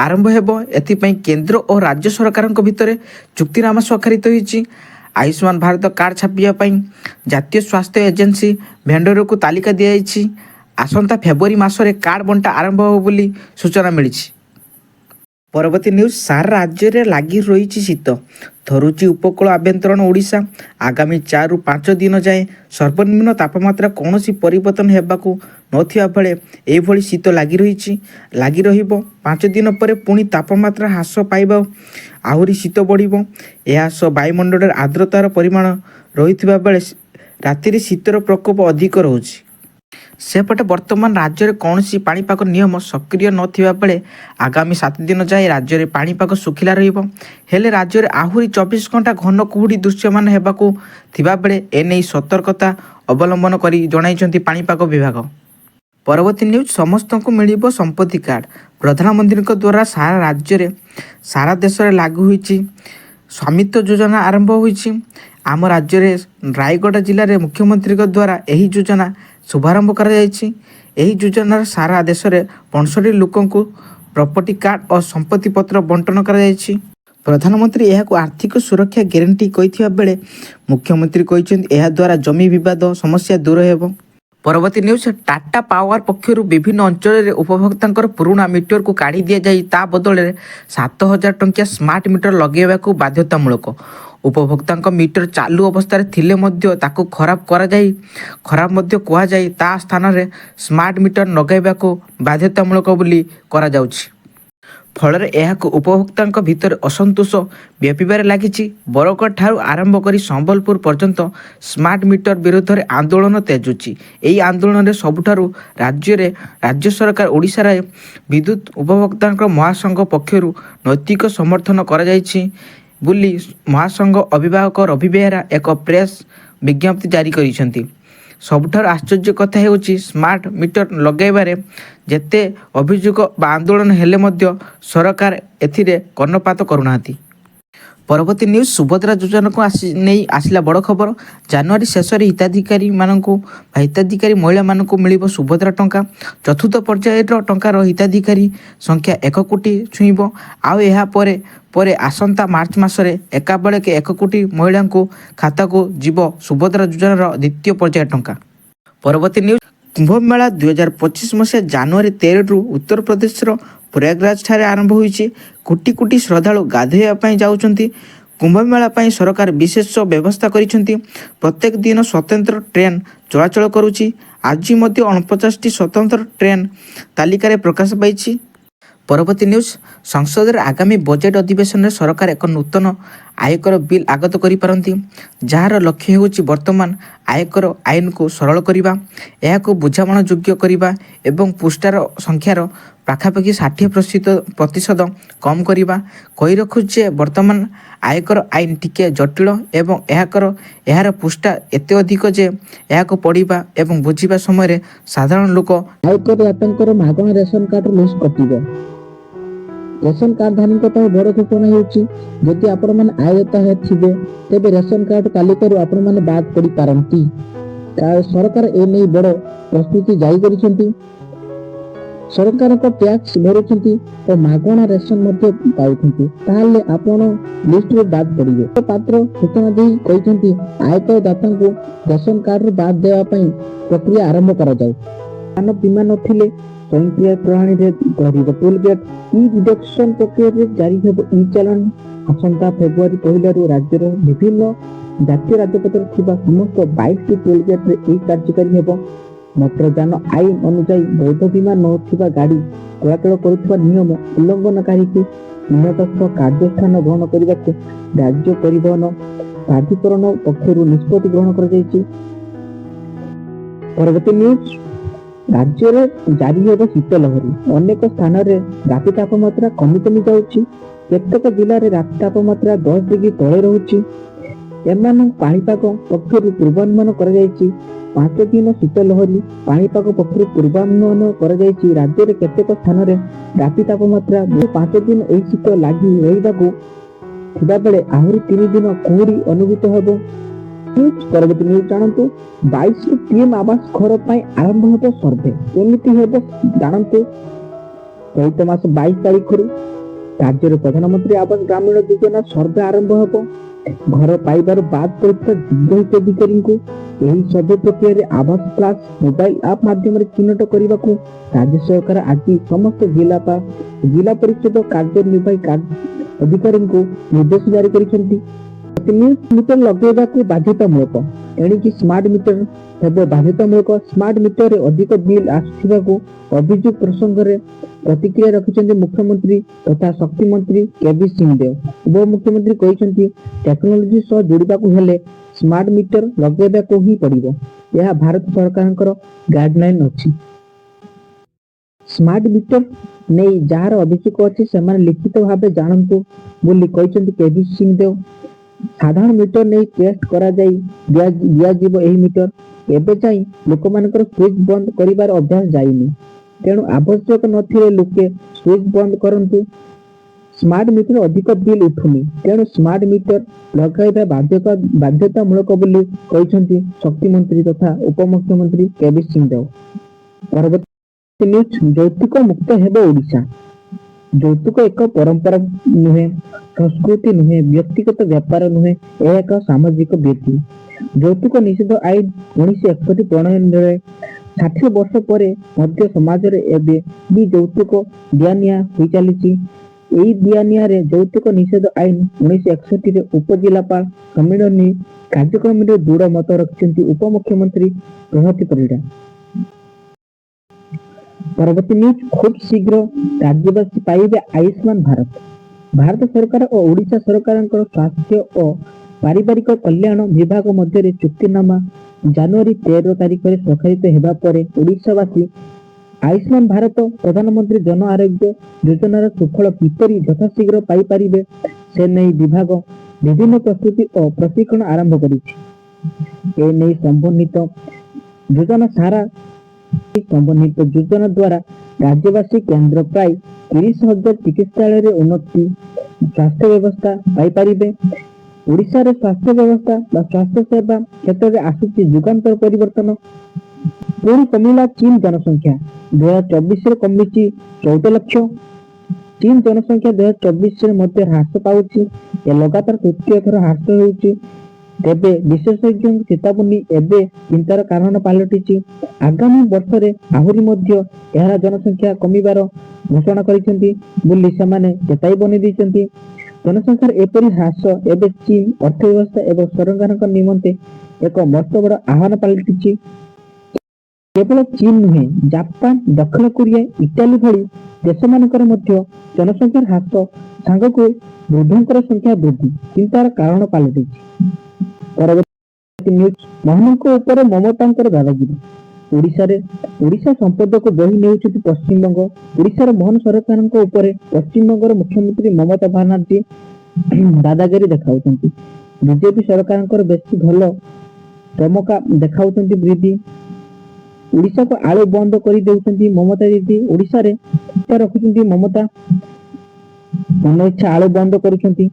ଆରମ୍ଭ ହେବ। ଏଥିପାଇଁ କେନ୍ଦ୍ର ଓ ରାଜ୍ୟ ସରକାରଙ୍କ ଭିତରେ ଚୁକ୍ତିନାମା ସ୍ୱାକ୍ଷରିତ ହୋଇଛି। ଆୟୁଷ୍ମାନ ଭାରତ କାର୍ଡ଼ ଛାପିବା ପାଇଁ ଜାତୀୟ ସ୍ୱାସ୍ଥ୍ୟ ଏଜେନ୍ସି ଭେଣ୍ଡରକୁ ତାଲିକା ଦିଆଯାଇଛି। ଆସନ୍ତା ଫେବୃଆରୀ ମାସରେ କାର୍ଡ଼ ବଣ୍ଟା ଆରମ୍ଭ ହେବ ବୋଲି ସୂଚନା ମିଳିଛି। ପରବର୍ତ୍ତୀ ନ୍ୟୁଜ୍, ସାରା ରାଜ୍ୟରେ ଲାଗି ରହିଛି ଶୀତ, ଧରୁଛି ଉପକୂଳ ଆଭ୍ୟନ୍ତରୀଣ ଓଡ଼ିଶା। ଆଗାମୀ 4ରୁ 5 ଦିନ ଯାଏଁ ସର୍ବନିମ୍ନ ତାପମାତ୍ରା କୌଣସି ପରିବର୍ତ୍ତନ ହେବାକୁ ନଥିବା ବେଳେ ଏହିଭଳି ଶୀତ ଲାଗି ରହିବ। 5 ଦିନ ପରେ ପୁଣି ତାପମାତ୍ରା ହ୍ରାସ ପାଇବ, ଆହୁରି ଶୀତ ବଢ଼ିବ। ଏହା ସହ ବାୟୁମଣ୍ଡଳରେ ଆର୍ଦ୍ରତାର ପରିମାଣ ରହିଥିବା ବେଳେ ରାତିରେ ଶୀତର ପ୍ରକୋପ ଅଧିକ ରହୁଛି। ସେପଟେ ବର୍ତ୍ତମାନ ରାଜ୍ୟରେ କୌଣସି ପାଣିପାଗ ନିୟମ ସକ୍ରିୟ ନଥିବା ବେଳେ ଆଗାମୀ 7 ଦିନ ଯାଏଁ ରାଜ୍ୟରେ ପାଣିପାଗ ଶୁଖିଲା ରହିବ। ହେଲେ ରାଜ୍ୟରେ ଆହୁରି 24 ଘଣ୍ଟା ଘନ କୁହୁଡ଼ି ଦୃଶ୍ୟମାନ ହେବାକୁ ଥିବାବେଳେ ଏନେଇ ସତର୍କତା ଅବଲମ୍ବନ କରି ଜଣାଇଛନ୍ତି ପାଣିପାଗ ବିଭାଗ। ପରବର୍ତ୍ତୀ ନ୍ୟୁଜ୍, ସମସ୍ତଙ୍କୁ ମିଳିବ ସମ୍ପତ୍ତି କାର୍ଡ଼। ପ୍ରଧାନମନ୍ତ୍ରୀଙ୍କ ଦ୍ୱାରା ସାରା ଦେଶରେ ଲାଗୁ ହୋଇଛି ସ୍ୱାମିତ୍ୱ ଯୋଜନା ଆରମ୍ଭ ହୋଇଛି। ଆମ ରାଜ୍ୟରେ ରାୟଗଡ଼ା ଜିଲ୍ଲାରେ ମୁଖ୍ୟମନ୍ତ୍ରୀଙ୍କ ଦ୍ୱାରା ଏହି ଯୋଜନା ଶୁଭାରମ୍ଭ କରାଯାଇଛି। ଏହି ଯୋଜନାର ସାରା ଦେଶରେ 65 ଲୋକଙ୍କୁ ପ୍ରପର୍ଟି କାର୍ଡ଼ ଓ ସମ୍ପତ୍ତି ପତ୍ର ବଣ୍ଟନ କରାଯାଇଛି। ପ୍ରଧାନମନ୍ତ୍ରୀ ଏହାକୁ ଆର୍ଥିକ ସୁରକ୍ଷା ଗ୍ୟାରେଣ୍ଟି କହିଥିବା ବେଳେ ମୁଖ୍ୟମନ୍ତ୍ରୀ କହିଛନ୍ତି ଏହା ଦ୍ୱାରା ଜମି ବିବାଦ ସମସ୍ୟା ଦୂର ହେବ। ପରବର୍ତ୍ତୀ ନ୍ୟୁଜ୍, ଟାଟା ପାୱାର ପକ୍ଷରୁ ବିଭିନ୍ନ ଅଞ୍ଚଳରେ ଉପଭୋକ୍ତାଙ୍କର ପୁରୁଣା ମିଟରକୁ କାଢ଼ି ଦିଆଯାଇ ତା ବଦଳରେ 7,000 ଟଙ୍କିଆ ସ୍ମାର୍ଟ ମିଟର ଲଗାଇବାକୁ ବାଧ୍ୟତାମୂଳକ। ଉପଭୋକ୍ତାଙ୍କ ମିଟର ଚାଲୁ ଅବସ୍ଥାରେ ଥିଲେ ମଧ୍ୟ ତାକୁ ଖରାପ ମଧ୍ୟ କୁହାଯାଇ ତା ସ୍ଥାନରେ ସ୍ମାର୍ଟ ମିଟର ଲଗାଇବାକୁ ବାଧ୍ୟତାମୂଳକ ବୋଲି କରାଯାଉଛି। ଫଳରେ ଏହାକୁ ଉପଭୋକ୍ତାଙ୍କ ଭିତରେ ଅସନ୍ତୋଷ ବ୍ୟାପିବାରେ ଲାଗିଛି। ବରଗଡ଼ ଠାରୁ ଆରମ୍ଭ କରି ସମ୍ବଲପୁର ପର୍ଯ୍ୟନ୍ତ ସ୍ମାର୍ଟ ମିଟର ବିରୋଧରେ ଆନ୍ଦୋଳନ ତେଜୁଛି। ଏହି ଆନ୍ଦୋଳନରେ ସବୁଠାରୁ ରାଜ୍ୟ ସରକାର ଓଡ଼ିଶାରେ ବିଦ୍ୟୁତ୍ ଉପଭୋକ୍ତାଙ୍କ ମହାସଂଘ ପକ୍ଷରୁ ନୈତିକ ସମର୍ଥନ କରାଯାଇଛି ବୋଲି ମହାସଂଘ ଅଭିଭାବକ ରବି ବେହେରା ଏକ ପ୍ରେସ୍ ବିଜ୍ଞପ୍ତି ଜାରି କରିଛନ୍ତି। ସବୁଠାରୁ ଆଶ୍ଚର୍ଯ୍ୟ କଥା ହେଉଛି ସ୍ମାର୍ଟ ମିଟର ଲଗାଇବାରେ ଯେତେ ଅଭିଯୋଗ ବା ଆନ୍ଦୋଳନ ହେଲେ ମଧ୍ୟ ସରକାର ଏଥିରେ କର୍ଣ୍ଣପାତ କରୁନାହାନ୍ତି। ପରବର୍ତ୍ତୀ ନ୍ୟୁଜ୍, ସୁଭଦ୍ରା ଯୋଜନାକୁ ନେଇ ଆସିଲା ବଡ଼ ଖବର। ଜାନୁଆରୀ ଶେଷରେ ହିତାଧିକାରୀ ମହିଳାମାନଙ୍କୁ ମିଳିବ ସୁଭଦ୍ରା ଟଙ୍କା। ଚତୁର୍ଥ ପର୍ଯ୍ୟାୟର ଟଙ୍କାର ହିତାଧିକାରୀ ସଂଖ୍ୟା 1 କୋଟି ଛୁଇଁବ। ଆଉ ଏହା ପରେ ଆସନ୍ତା ମାର୍ଚ୍ଚ ମାସରେ ଏକାବେଳକେ 1 କୋଟି ମହିଳାଙ୍କ ଖାତାକୁ ଯିବ ସୁଭଦ୍ରା ଯୋଜନାର ଦ୍ୱିତୀୟ ପର୍ଯ୍ୟାୟ ଟଙ୍କା। ପରବର୍ତ୍ତୀ ନ୍ୟୁଜ୍, କୁମ୍ଭମେଳା 2025 ମସିହା ଜାନୁଆରୀ 13ରୁ ଉତ୍ତରପ୍ରଦେଶର ପ୍ରୟାଗରାଜଠାରେ ଆରମ୍ଭ ହୋଇଛି। କୋଟି କୋଟି ଶ୍ରଦ୍ଧାଳୁ ଗାଧୋଇବା ପାଇଁ ଯାଉଛନ୍ତି। କୁମ୍ଭମେଳା ପାଇଁ ସରକାର ବିଶେଷ ବ୍ୟବସ୍ଥା କରିଛନ୍ତି। ପ୍ରତ୍ୟେକ ଦିନ ସ୍ୱତନ୍ତ୍ର ଟ୍ରେନ୍ ଚଳାଚଳ କରୁଛି। ଆଜି ମଧ୍ୟ 49ଟି ସ୍ୱତନ୍ତ୍ର ଟ୍ରେନ୍ ତାଲିକାରେ ପ୍ରକାଶ ପାଇଛି। ପରବର୍ତ୍ତୀ ନ୍ୟୁଜ୍, ସଂସଦରେ ଆଗାମୀ ବଜେଟ୍ ଅଧିବେଶନରେ ସରକାର ଏକ ନୂତନ ଆୟକର ବିଲ୍ ଆଗତ କରିପାରନ୍ତି, ଯାହାର ଲକ୍ଷ୍ୟ ହେଉଛି ବର୍ତ୍ତମାନ ଆୟକର ଆଇନକୁ ସରଳ କରିବା, ଏହାକୁ ବୁଝାମଣାଯୋଗ୍ୟ କରିବା ଏବଂ ପୃଷ୍ଠାର ସଂଖ୍ୟାର ପାଖାପାଖି 60% କମ୍ କରିବା। କହି ରଖୁଛି ଯେ ବର୍ତ୍ତମାନ ଆୟକର ଆଇନ ଟିକେ ଜଟିଳ ଏବଂ ଏହାର ପୃଷ୍ଠା ଏତେ ଅଧିକ ଯେ ଏହାକୁ ପଢ଼ିବା ଏବଂ ବୁଝିବା ସମୟରେ ସାଧାରଣ ଲୋକ ଆୟକରଦାତାଙ୍କର ମାଗଣା ରେସନ କାର୍ଡ ଲିଷ୍ଟ କଟିବ। ରେସନ କାର୍ଡଧାରୀଙ୍କ ପାଇଁ ବଡ଼ ଘୋଷଣା ହେଉଛି, ଯଦି ଆପଣମାନେ ଆୟତା ଥିବେ ତେବେ ରେସନ କାର୍ଡ ତାଲିକାରୁ ଆପଣମାନେ ବାଦ ପଡ଼ିପାରନ୍ତି। ସରକାର ଏନେଇ ବଡ଼ ପ୍ରସ୍ତୁତି ଜାରି କରିଛନ୍ତି। ସରକାରଙ୍କ ଟ୍ୟାକ୍ସ ଭରୁଛନ୍ତି ଓ ମାଗଣା ରେସନ ମଧ୍ୟ ପାଉଛନ୍ତି, ତାହେଲେ ଆପଣ ଲିଷ୍ଟରୁ ବାଦ ପଡ଼ିବେ। ପାତ୍ର ସୂଚନା ଦେଇ କହିଛନ୍ତି ଆୟକରଦାତାଙ୍କୁ ରେସନ କାର୍ଡରୁ ବାଦ ଦେବା ପାଇଁ ପ୍ରକ୍ରିୟା ଆରମ୍ଭ କରାଯାଉ। ଧାନ ବୀମା ନଥିଲେ ସ୍ୱୟଂକ୍ରିୟ ପ୍ରଣାଳୀରେ କରିବ ଟୋଲ୍ ଗେଟ୍। ଇ ଡିଡକ୍ସନ ପ୍ରକ୍ରିୟାରେ ଜାରି ହେବ ଇ ଚାଲାଣ। ଆସନ୍ତା ଫେବୃଆରୀ 1ରୁ ରାଜ୍ୟର ବିଭିନ୍ନ ଜାତୀୟ ରାଜପଥରେ ଥିବା ସମସ୍ତ 22ଟି ଟୋଲ୍ ଗେଟ୍ରେ ଏହି କାର୍ଯ୍ୟକାରୀ ହେବ। ମୋଟରଯାନ ଆଇନ ଅନୁଯାୟୀ ବୈଧ ବୀମା ନଥିବା ଗାଡ଼ି ଚଳାଚଳ କରୁଥିବା ନିୟମ ଉଲ୍ଲଂଘନକାରୀକୁ ନିକଟସ୍ଥ କାର୍ଯ୍ୟାନୁଷ୍ଠାନ ଗ୍ରହଣ କରିବାକୁ ରାଜ୍ୟ ପରିବହନ ପ୍ରାଧିକରଣ ପକ୍ଷରୁ ନିଷ୍ପତ୍ତି ଗ୍ରହଣ କରାଯାଇଛି। ପରବର୍ତ୍ତୀ ନ୍ୟୁଜ୍, ରାଜ୍ୟରେ ଜାରି ହେବ ଶୀତ ଲହରୀ। ଅନେକ ସ୍ଥାନରେ ରାତି ତାପମାତ୍ରା କମି ଯାଉଛି। କେତେକ ଜିଲ୍ଲାରେ ରାତି ତାପମାତ୍ରା 10 ଡିଗ୍ରୀ ତଳେ ରହୁଛି। ଏମାନଙ୍କ ପାଣିପାଗ ପକ୍ଷରୁ ପୂର୍ବାନୁମାନ କରାଯାଇଛି 5 ଦିନ ଶୀତ ଲହରୀ। ପାଣିପାଗ ପକ୍ଷରୁ ପୂର୍ବାନୁମାନ କରାଯାଇଛି ରାଜ୍ୟରେ କେତେକ ସ୍ଥାନରେ ରାତି ତାପମାତ୍ରା 5 ଦିନ ଏହି ଶୀତ ଲାଗି ରହିବାକୁ ଥିବାବେଳେ ଆହୁରି 3 ଦିନ କୁହୁଡ଼ି ଅନୁଭୂତ ହେବ। ପରବର୍ତ୍ତୀ ନ୍ୟୁଜ୍ ଜାଣନ୍ତୁ, 22ରୁ ପିଏମ୍ ଆବାସ ଘର ପାଇଁ ଆରମ୍ଭ ହେବ ସର୍ଭେ। କେମିତି ହେବ ଜାଣନ୍ତୁ। ଚଳିତ ମାସ 22 ତାରିଖରୁ ରାଜ୍ୟରେ ପ୍ରଧାନମନ୍ତ୍ରୀ ଆବାସ ଗ୍ରାମୀଣ ଯୋଜନା ସର୍ଭେ ଆରମ୍ଭ ହେବ। ଘର ପାଇବାରୁ ବାଦ ପଡ଼ିଥିବା ଯୋଗ୍ୟ ହିତାଧିକାରୀଙ୍କୁ ଏହି ସର୍ଭେ ପ୍ରକ୍ରିୟାରେ ଆବାସ ପ୍ଲସ୍ ମୋବାଇଲ ଆପ୍ ମାଧ୍ୟମରେ ଚିହ୍ନଟ କରିବାକୁ ରାଜ୍ୟ ସରକାର ଆଜି ସମସ୍ତ ଜିଲ୍ଲା ପରିଷଦ କାର୍ଯ୍ୟନିର୍ବାହୀ ଅଧିକାରୀଙ୍କୁ ନିର୍ଦ୍ଦେଶ ଜାରି କରିଛନ୍ତି। ମିଟର ଲଗାଇବାକୁ ବାଧ୍ୟତାମୂଳକ। ଏଣିକି ସ୍ମାର୍ଟ ମିଟର ହେବ ବାଧ୍ୟତାମୂଳକ। ସ୍ମାର୍ଟ ମିଟରରେ ଅଧିକ ବିଲ୍ ଆସୁଥିବାକୁ ଅଭିଯୋଗ ପ୍ରସଙ୍ଗରେ ପ୍ରତିକ୍ରିୟା ରଖିଛନ୍ତି ମୁଖ୍ୟମନ୍ତ୍ରୀ ତଥା ଶକ୍ତି ମନ୍ତ୍ରୀ କେବି ସିଂ ଦେଓ। ଉପମୁଖ୍ୟମନ୍ତ୍ରୀ କହିଛନ୍ତି ଟେକ୍ନୋଲୋଜି ସହ ଯୋଡ଼ିବାକୁ ହେଲେ ସ୍ମାର୍ଟ ମିଟର ଲଗାଇବାକୁ ହିଁ ପଡ଼ିବ। ଏହା ଭାରତ ସରକାରଙ୍କର ଗାଇଡଲାଇନ ଅଛି। ସ୍ମାର୍ଟ ମିଟର ନେଇ ଯାହାର ଅଭିଯୋଗ ଅଛି ସେମାନେ ଲିଖିତ ଭାବେ ଜାଣନ୍ତୁ ବୋଲି କହିଛନ୍ତି କେବି ସିଂ ଦେଓ। ସାଧାରଣ ମିଟର ନେଇ ଟେଷ୍ଟ କରାଯାଇ ଦିଆଯିବ। ଏହି ମିଟର ଏବେ ଯାଇ ଲୋକମାନଙ୍କର ସୁଇଚ ବନ୍ଦ କରିବାର ଅଭ୍ୟାସ ଯାଇନି, ତେଣୁ ଆବଶ୍ୟକ ନଥିଲେ ଲୋକେ ସୁଇଚ ବନ୍ଦ କରନ୍ତୁ। ସ୍ମାର୍ଟ ମିଟର ଅଧିକ ବିଲ୍ ଉଠୁନି, ତେଣୁ ସ୍ମାର୍ଟ ମିଟର ଲଗାଇବା ବାଧ୍ୟତାମୂଳକ ବୋଲି କହିଛନ୍ତି ଶକ୍ତି ମନ୍ତ୍ରୀ ତଥା ଉପମୁଖ୍ୟମନ୍ତ୍ରୀ କେବି ସିଂ ଦେଓ। ପରବର୍ତ୍ତୀ ନ୍ୟୁଜ୍, ଯୌତୁକ ମୁକ୍ତ ହେବ ଓଡ଼ିଶା। ଯୌତୁକ ଏକ ପରମ୍ପରା ନୁହେଁ, ସଂସ୍କୃତି ନୁହେଁ, ବ୍ୟକ୍ତିଗତ ବ୍ୟାପାର ନୁହେଁ, ଏହା ଏକ ସାମାଜିକ ବ୍ୟାଧି। ଯୌତୁକ ନିଷେଧ ଆଇନ 1961 ପ୍ରଣୟନରେ 60 ବର୍ଷ ପରେ ମଧ୍ୟ ସମାଜରେ ଏବେ ବି ଯୌତୁକ ଦିଆନିଆ ହୋଇଚାଲିଛି। ଏହି ଦିଆନିଆରେ ଯୌତୁକ ନିଷେଧ ଆଇନ 1961ରେ ଉପଜିଲ୍ଲାପାଳ ସମ୍ମିଳନୀ କାର୍ଯ୍ୟକ୍ରମରେ ଦୃଢ଼ ମତ ରଖିଛନ୍ତି ଉପମୁଖ୍ୟମନ୍ତ୍ରୀ ପ୍ରଭାତୀ ପରିଡ଼ା। ପରବର୍ତ୍ତୀ ନ୍ୟୁଜ୍, ଖୁବ୍ ଶୀଘ୍ର ରାଜ୍ୟବାସୀ ପାଇବେ ଆୟୁଷ୍ମାନ ଭାରତ। ଭାରତ ସରକାର ଓ ଓଡ଼ିଶା ସରକାରଙ୍କର ସ୍ୱାସ୍ଥ୍ୟ ଓ ପାରିବାରିକ କଲ୍ୟାଣ ବିଭାଗ ମଧ୍ୟରେ ଚୁକ୍ତିନାମା ଜାନୁଆରୀ 13 ତାରିଖରେ ସ୍ୱାକ୍ଷରିତ ହେବା ପରେ ଓଡ଼ିଶାବାସୀ ଆୟୁଷ୍ମାନ ଭାରତ ପ୍ରଧାନମନ୍ତ୍ରୀ ଜନ ଆରୋଗ୍ୟ ଯୋଜନାର ସୁଫଳ କିପରି ଯଥାଶୀଘ୍ର ପାଇପାରିବେ ସେ ନେଇ ବିଭାଗ ବିଭିନ୍ନ ପ୍ରସ୍ତୁତି ଓ ପ୍ରଶିକ୍ଷଣ ଆରମ୍ଭ କରିଛି। ଏନେଇ ସମନ୍ୱିତ ଯୋଜନା ଦ୍ୱାରା ରାଜ୍ୟବାସୀ କେନ୍ଦ୍ର ପ୍ରାୟ 30,000 ଚିକିତ୍ସାଳୟରେ ଉନ୍ନତି ସ୍ୱାସ୍ଥ୍ୟ ବ୍ୟବସ୍ଥା ପାଇପାରିବେ। ଓଡ଼ିଶାରେ ସ୍ୱାସ୍ଥ୍ୟ ବ୍ୟବସ୍ଥା ବା ସ୍ୱାସ୍ଥ୍ୟ ସେବା କ୍ଷେତ୍ରରେ ଆସୁଛି ଯୁଗାନ୍ତର ପରିବର୍ତ୍ତନ। ପୁଣି କମିଲା ଚୀନ ଜନସଂଖ୍ୟା। 2024ରେ କମିଛି 14 ଲକ୍ଷ। ଚୀନ ଜନସଂଖ୍ୟା 2024ରେ ମଧ୍ୟ ହ୍ରାସ ପାଉଛି। ଏ ଲଗାତାର ତୃତୀୟ ଥର ହ୍ରାସ ହେଉଛି। ତେବେ ବିଶେଷଜ୍ଞଙ୍କ ଚେତାବନୀ ଏବେ ଚିନ୍ତାର କାରଣ ପାଲଟିଛି। ଆଗାମୀ ବର୍ଷରେ ଆହୁରି ମଧ୍ୟ ଏହାର ଜନସଂଖ୍ୟା କମିବାର ଘୋଷଣା କରିଛନ୍ତି ବୋଲି ସେମାନେ ଚେତାବନୀ ଦେଇଛନ୍ତି। ଜନସଂଖ୍ୟାର ଏପରି ହ୍ରାସ ଏବେ ଚୀନ ଅର୍ଥବ୍ୟବସ୍ଥା ଏବଂ ସରକାରଙ୍କ ନିମନ୍ତେ ଏକ ମସ୍ତବଡ଼ ଆହ୍ୱାନ ପାଲଟିଛି। କେବଳ ଚୀନ ନୁହେଁ, ଜାପାନ, ଦକ୍ଷିଣ କୋରିଆ, ଇଟାଲୀ ଭଳି ଦେଶମାନଙ୍କର ମଧ୍ୟ ଜନସଂଖ୍ୟାର ହ୍ରାସ ସାଙ୍ଗକୁ ବୃଦ୍ଧଙ୍କର ସଂଖ୍ୟା ବୃଦ୍ଧି ଚିନ୍ତାର କାରଣ ପାଲଟିଛି। ପରବର୍ତ୍ତୀ ନ୍ୟୁଜ୍, ମହାନଙ୍କ ଉପରେ ମମତାଙ୍କର ଦାଦାଗିରି। ଓଡ଼ିଶା ସମ୍ପଦକୁ ବୋହି ନେଉଛନ୍ତି ପଶ୍ଚିମବଙ୍ଗ। ଓଡ଼ିଶାର ମୋହନ ସରକାରଙ୍କ ଉପରେ ପଶ୍ଚିମବଙ୍ଗର ମୁଖ୍ୟମନ୍ତ୍ରୀ ମମତା ବାନାର୍ଜୀ ଦାଦାଗିରି ଦେଖାଉଛନ୍ତି। ବିଜେପି ସରକାରଙ୍କର ବେଶୀ ଭଲ ଚମକା ଦେଖାଉଛନ୍ତି ବୃଦ୍ଧି। ଓଡ଼ିଶାକୁ ଆଳୁ ବନ୍ଦ କରି ଦେଉଛନ୍ତି ମମତା ଦିଦି। ଓଡ଼ିଶାରେ ରଖୁଛନ୍ତି ମମତା, ମନ ଇଚ୍ଛା ଆଳୁ ବନ୍ଦ କରୁଛନ୍ତି।